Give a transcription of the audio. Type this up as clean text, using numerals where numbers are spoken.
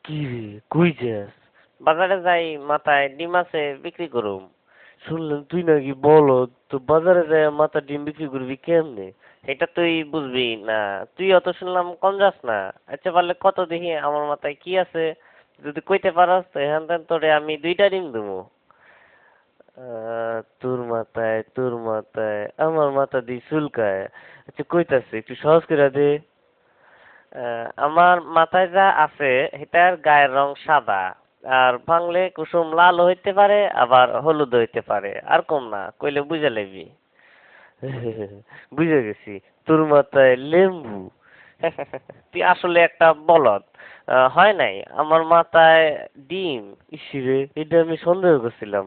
কি রে, কই যাস? বাজারে যাই, মাথায় ডিম আছে, বিক্রি করুম। শুনলাম তুই নাকি বলদ, তো বাজারে যায় মাথা ডিম বিক্রি করবি কেমনে? এটা তুই বুঝবি না। তুই অত শুনলাম কম যাস না। আচ্ছা পারলে কত দেখি আমার মাথায় কি আছে, যদি কইতে পারস তো এখান থেকে তোরে আমি 2টা ডিম দেবো। তোর মাথায় আমার মাথা দিয়ে চুলকায়। আচ্ছা কইতাছে একটু সহজ করে দে। আমার মাথায় যা আছে এটার গায়ের রং সাদা, আর ভাঙলে কুসুম লাল হইতে পারে, আবার হলুদ হইতে পারে, আর কম না, কইলে বুঝে লইবি। বুঝে গেছি, তোর মাথায় লেম্বু। তুই আসলে একটা বলদ। হয় নাই, আমার মাথায় ডিম। ইসিরে, এটা আমি সন্দেহ করছিলাম।